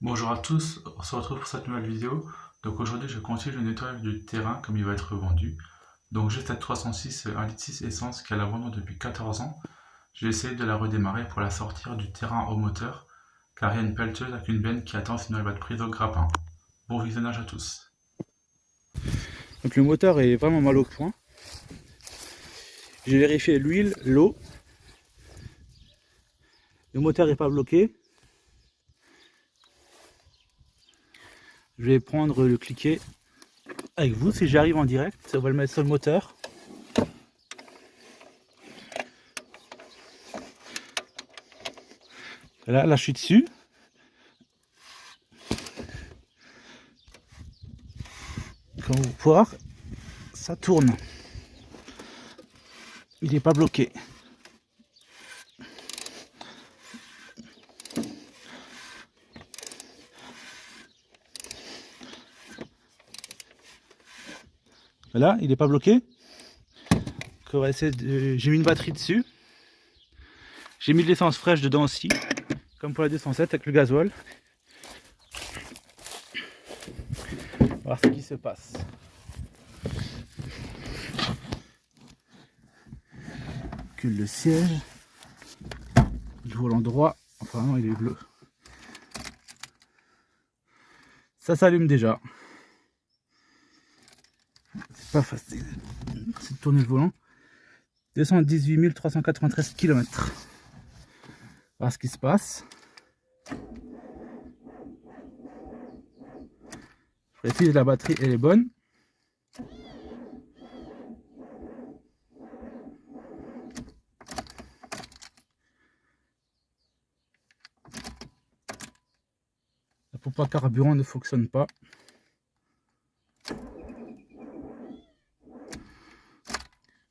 Bonjour à tous, on se retrouve pour cette nouvelle vidéo. Donc aujourd'hui je continue le nettoyage du terrain comme il va être vendu. Donc j'ai cette 306 1,6 litre essence qui a l'abandon depuis 14 ans. J'ai essayé de la redémarrer pour la sortir du terrain au moteur car il y a une pelleteuse avec une benne qui attend sinon elle va être prise au grappin. Bon visionnage à tous. Donc le moteur est vraiment mal au point. J'ai vérifié l'huile, l'eau. Le moteur n'est pas bloqué. Je vais prendre le cliquet avec vous si j'arrive en direct. On va le mettre sur le moteur. Là je suis dessus. Comme vous pouvez voir, ça tourne. Il n'est pas bloqué. Là, il n'est pas bloqué. On va essayer de... J'ai mis une batterie dessus. J'ai mis de l'essence fraîche dedans aussi, comme pour la 207 avec le gasoil. On va voir ce qui se passe. Le siège, le volant droit, enfin non il est bleu, ça s'allume déjà, c'est pas facile, c'est de tourner le volant. 218 393 km, voir ce qui se passe. Je vérifie que la batterie elle est bonne. La pompe à carburant ne fonctionne pas.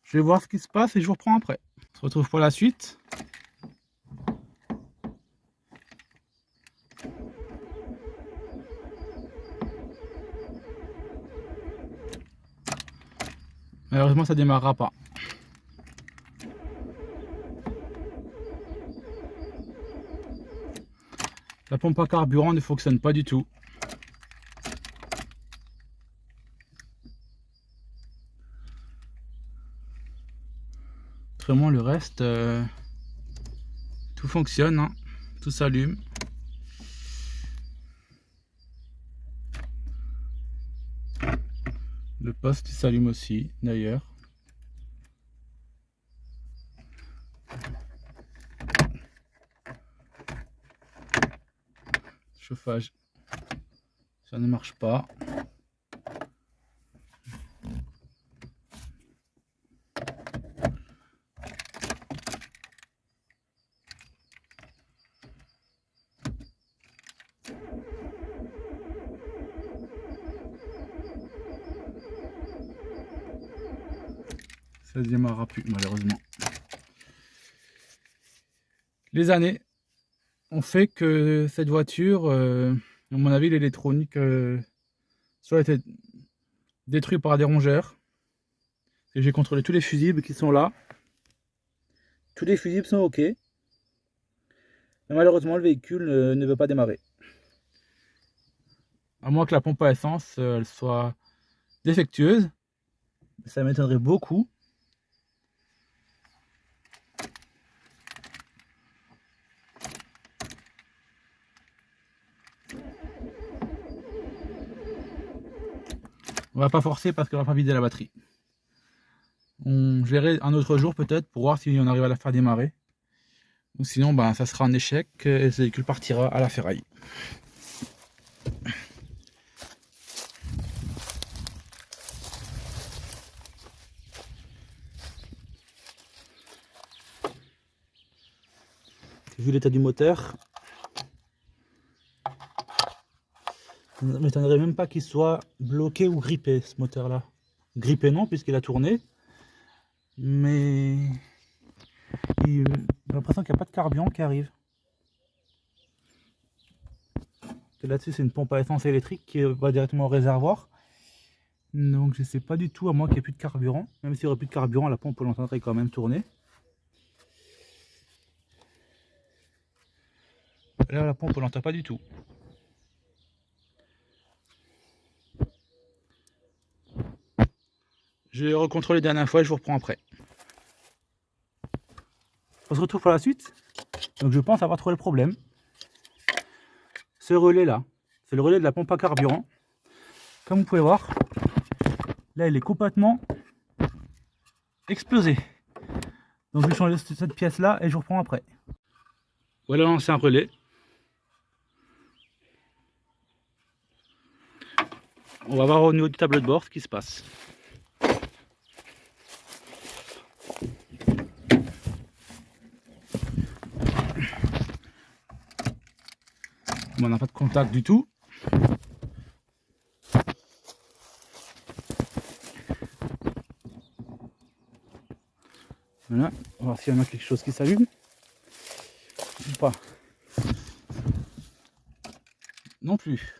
Je vais voir ce qui se passe et je vous reprends après. On se retrouve pour la suite. Malheureusement ça démarrera pas. La pompe à carburant ne fonctionne pas du tout. Autrement le reste, tout fonctionne, hein. Tout s'allume. Le poste s'allume aussi d'ailleurs. Chauffage, ça ne marche pas. Ça ne démarrera plus malheureusement. Les années ont fait que cette voiture, à mon avis l'électronique soit a été détruite par des rongeurs. Et j'ai contrôlé tous les fusibles qui sont là. Tous les fusibles sont ok. Mais malheureusement le véhicule ne veut pas démarrer. À moins que la pompe à essence elle soit défectueuse. Ça m'étonnerait beaucoup. On va pas forcer parce qu'on va pas vider la batterie. On verra un autre jour peut-être pour voir si on arrive à la faire démarrer. Ou sinon ben, ça sera un échec et ce véhicule partira à la ferraille. Vu l'état du moteur, ça ne m'étonnerait même pas qu'il soit bloqué ou grippé ce moteur là. Grippé non puisqu'il a tourné, mais j'ai l'impression qu'il n'y a pas de carburant qui arrive. Là-dessus c'est une pompe à essence électrique qui va directement au réservoir. Donc je sais pas du tout, à moins qu'il n'y ait plus de carburant. Même s'il n'y aurait plus de carburant, la pompe l'entendrait quand même tourner. Là la pompe on l'entend pas du tout. J'ai recontrôlé la dernière fois et je vous reprends après. On se retrouve pour la suite. Donc je pense avoir trouvé le problème. Ce relais là, c'est le relais de la pompe à carburant. Comme vous pouvez voir, là il est complètement explosé. Donc je vais changer cette pièce là et je vous reprends après. Voilà l'ancien relais. On va voir au niveau du tableau de bord ce qui se passe. Bon, on n'a pas de contact du tout. Voilà, on va voir s'il y en a quelque chose qui s'allume ou pas. Non plus.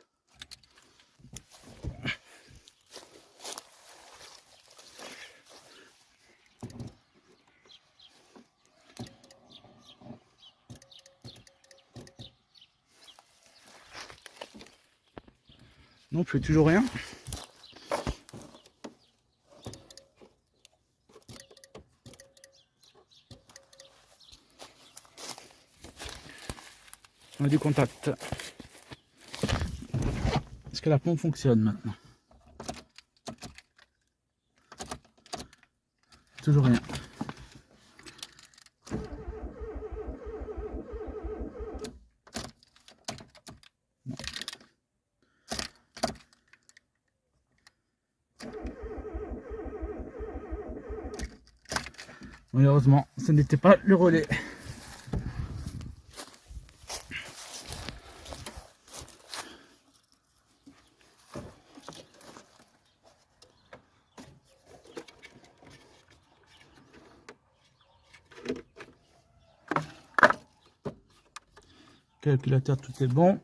Non plus, toujours rien. On a du contact. Est-ce que la pompe fonctionne maintenant? Toujours rien. Non. Malheureusement, ce n'était pas le relais. Calculateur, tout est bon.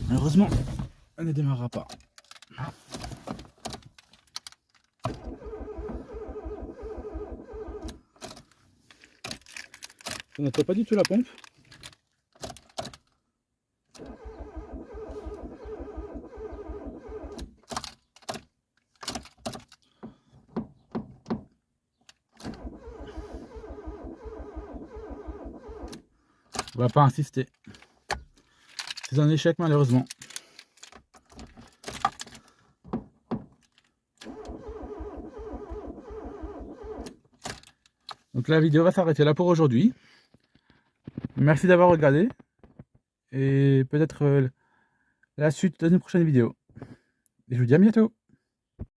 Malheureusement, elle ne démarrera pas. Ça n'atteint pas du tout la pompe. On va pas insister. C'est un échec malheureusement. Donc la vidéo va s'arrêter là pour aujourd'hui. Merci d'avoir regardé. Et peut-être la suite dans une prochaine vidéo. Et je vous dis à bientôt.